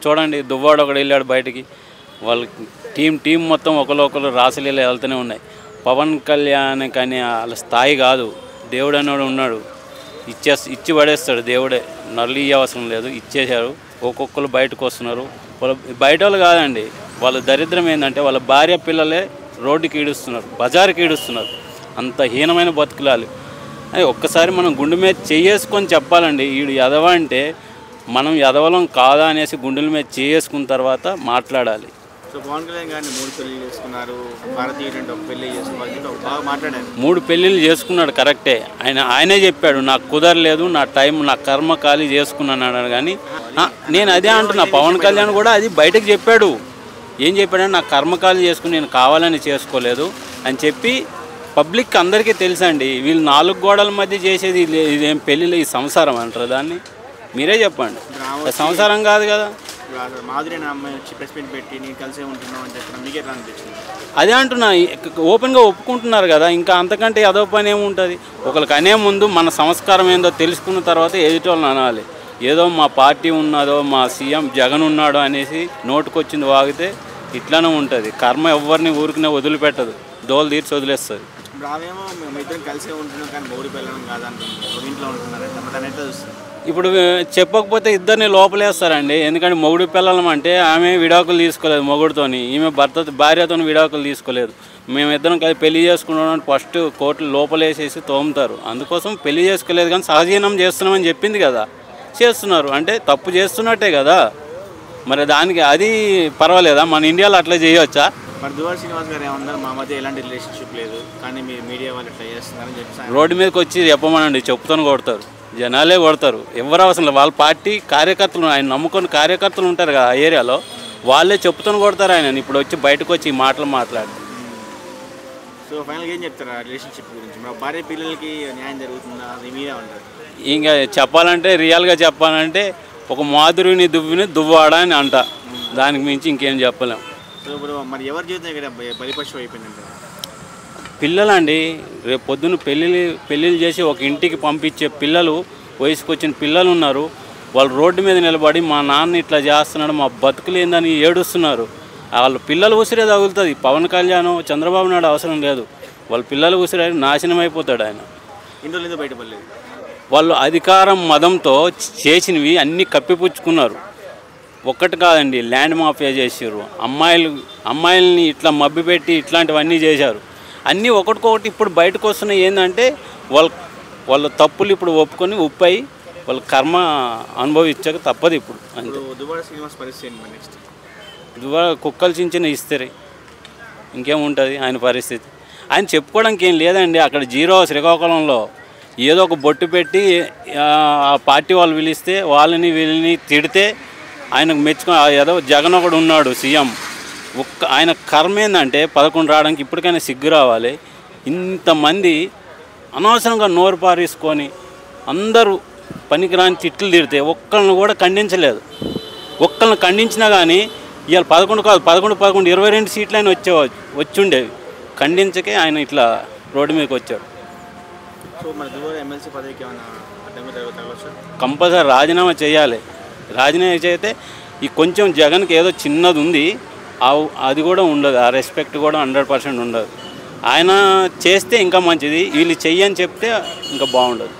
చూడండి దువ్వాడు ఒకడు వెళ్ళాడు బయటికి, వాళ్ళ టీం మొత్తం ఒకరు రాసలీల వెళ్తూనే ఉన్నాయి. పవన్ కళ్యాణ్ కానీ వాళ్ళ స్థాయి కాదు. దేవుడు అన్నాడు ఉన్నాడు, ఇచ్చి పడేస్తాడు దేవుడే, నల్లు అవసరం లేదు, ఇచ్చేశారు. ఒక్కొక్కరు బయటకు వస్తున్నారు. వాళ్ళ బయట వాళ్ళు కాదండి, వాళ్ళ దరిద్రం ఏంటంటే వాళ్ళ భార్య పిల్లలే రోడ్డుకి ఈడుస్తున్నారు, బజారుకి ఈడుస్తున్నారు. అంత హీనమైన బతుకులాలు. అది ఒక్కసారి మనం గుండె మీద చేసుకొని చెప్పాలండి. వీడు ఎదవ అంటే మనం ఎదవలం కాదా అనేసి గుండెల మీద చేసుకున్న తర్వాత మాట్లాడాలి. సో పవన్ కళ్యాణ్ గారిని 3 పెళ్ళిళ్ళు చేసుకున్నారు, భారతీయ ఒక పెళ్ళి చేసుకున్నారు, బాగా మాట్లాడారు. 3 పెళ్ళిళ్ళు చేసుకున్నాడు కరెక్టే. ఆయనే చెప్పాడు నాకు కుదరలేదు, నా టైం నా కర్మ ఖాళీ చేసుకున్నాను. కానీ నేను అదే అంటున్నా, పవన్ కళ్యాణ్ కూడా అది బయటకు చెప్పాడు. ఏం చెప్పాడంటే నాకు కర్మ ఖాళీ చేసుకుని నేను కావాలని చేసుకోలేదు అని చెప్పి పబ్లిక్ అందరికీ తెలుసండి. వీళ్ళు 4 గోడల మధ్య చేసేది ఇదేం పెళ్ళిళ్ళు, ఈ సంసారం అంటారు దాన్ని? మీరే చెప్పండి. సంసారం కాదు కదా. అదే అంటున్నా, ఓపెన్గా ఒప్పుకుంటున్నారు కదా, ఇంకా అంతకంటే అదో పని ఏముంటుంది? ఒకరికి అనే ముందు మన సంస్కారం ఏందో తెలుసుకున్న తర్వాత ఎదుటోళ్ళని అనాలి. ఏదో మా పార్టీ ఉన్నదో మా సీఎం జగన్ ఉన్నాడో అనేసి నోటుకొచ్చింది వాగితే ఇట్లానే ఉంటుంది. కర్మ ఎవరిని ఊరికినే వదిలిపెట్టదు, దోలు తీర్చి వదిలేస్తుంది. ఇప్పుడు చెప్పకపోతే ఇద్దరిని లోపలేస్తారండి. ఎందుకంటే మొగుడు పిల్లలం అంటే ఆమె విడాకులు తీసుకోలేదు మొగుడుతోని, ఈమె భార్యతో విడాకులు తీసుకోలేదు. మేమిద్దరం కలిసి పెళ్లి చేసుకున్నాం ఫస్ట్ కోర్టులు లోపలేసేసి తోముతారు. అందుకోసం పెళ్లి చేసుకోలేదు కానీ సహజీవనం చేస్తున్నామని చెప్పింది కదా, చేస్తున్నారు అంటే తప్పు చేస్తున్నట్టే కదా. మరి దానికి అది పర్వాలేదా? మన ఇండియాలో అట్లా చేయవచ్చా? మరి దువ్వాడ శ్రీనివాస్ గారు ఏమన్నారు, మా మధ్య ఎలాంటి రిలేషన్షిప్ లేదు కానీ మీరు మీడియా వాళ్ళు ఇట్లా చేస్తున్నారని చెప్పి రోడ్డు మీదకి వచ్చి చెప్పమనండి, చెప్తాను కొడతారు, జనాలే కొడతారు. ఎవరు అవసరం లేదు. వాళ్ళ పార్టీ కార్యకర్తలు, ఆయన నమ్ముకొని కార్యకర్తలు ఉంటారు కదా ఆ ఏరియాలో, వాళ్ళే చెప్తాను కొడతారు ఆయన. ఇప్పుడు వచ్చి బయటకు వచ్చి ఈ మాటలు మాట్లాడి. సో ఫైనల్గా ఏం చెప్తారు ఆ రిలేషన్షిప్ గురించి? మా భార్య పిల్లలకి న్యాయం జరుగుతుందా, అది మీరే ఉంటారు? ఇంకా చెప్పాలంటే రియల్గా చెప్పాలంటే ఒక మాధురిని దువ్వాడ అని అంట, దానికి మించి ఇంకేం చెప్పలేం. సో ఇప్పుడు మరి ఎవరి జీవితం ఇక్కడ బలిపశువు అయిపోయిందంటే పిల్లలండి. రేపు పొద్దున్న పెళ్ళిళ్ళు చేసి ఒక ఇంటికి పంపించే పిల్లలు, వయసుకు వచ్చిన పిల్లలు ఉన్నారు. వాళ్ళు రోడ్డు మీద నిలబడి మా నాన్న ఇట్లా చేస్తున్నాడు, మా బతుకులు ఏందని ఏడుస్తున్నారు. వాళ్ళ పిల్లలు ఉసిరే తగులుతుంది. పవన్ కళ్యాణ్ చంద్రబాబు నాయుడు అవసరం లేదు, వాళ్ళ పిల్లలు ఉసిరే నాశనం అయిపోతాడు ఆయన. ఇంట్లో బయటపడలేదు. వాళ్ళు అధికారం మదంతో చేసినవి అన్నీ కప్పిపుచ్చుకున్నారు. ఒక్కటి కాదండి, ల్యాండ్ మాఫియా చేసారు, అమ్మాయిల్ని ఇట్లా మభ్యపెట్టి ఇట్లాంటివన్నీ చేశారు. అన్నీ ఒకటికొకటి ఇప్పుడు బయటకు వస్తున్నాయి. ఏంటంటే వాళ్ళ తప్పులు ఇప్పుడు ఒప్పుకొని ఉప్పై వాళ్ళ కర్మ అనుభవించక తప్పదు ఇప్పుడు. అంతే. దువ్వాడ శ్రీనివాస్ పరిస్థితి నెక్స్ట్ కుక్కలు చించిన ఇస్తారు, ఇంకేముంటుంది ఆయన పరిస్థితి? ఆయన చెప్పుకోవడానికి ఏం లేదండి. అక్కడ జీరో శ్రీకాకుళంలో ఏదో ఒక బొట్టు పెట్టి ఆ పార్టీ వాళ్ళు పిలిస్తే వాళ్ళని వీళ్ళని తిడితే ఆయనకు ఏదో జగన్ ఒకడు ఉన్నాడు సీఎం, ఆయన కర్మ ఏంటంటే 11 రావడానికి ఇప్పటికైనా సిగ్గు రావాలి. ఇంతమంది అనవసరంగా నోరు పారేసుకొని అందరూ పనికిరాని తిట్లు తిడితే ఒక్కళ్ళని కూడా ఖండించలేదు. ఒక్కళ్ళని ఖండించినా కానీ ఇవాళ 11 కాదు 11, 22 సీట్లు ఆయన వచ్చుండేవి. ఖండించకే ఆయన ఇట్లా రోడ్డు మీదకి వచ్చాడు. కంపల్సరీ రాజీనామా చేయాలి. రాజీనామా చేస్తే ఈ కొంచెం జగన్కి ఏదో చిన్నది ఉంది, అది కూడా ఉండదు, ఆ రెస్పెక్ట్ కూడా 100% ఉండదు. ఆయన చేస్తే ఇంకా మంచిది, వీళ్ళు చెయ్యని చెప్తే ఇంకా బాగుండదు.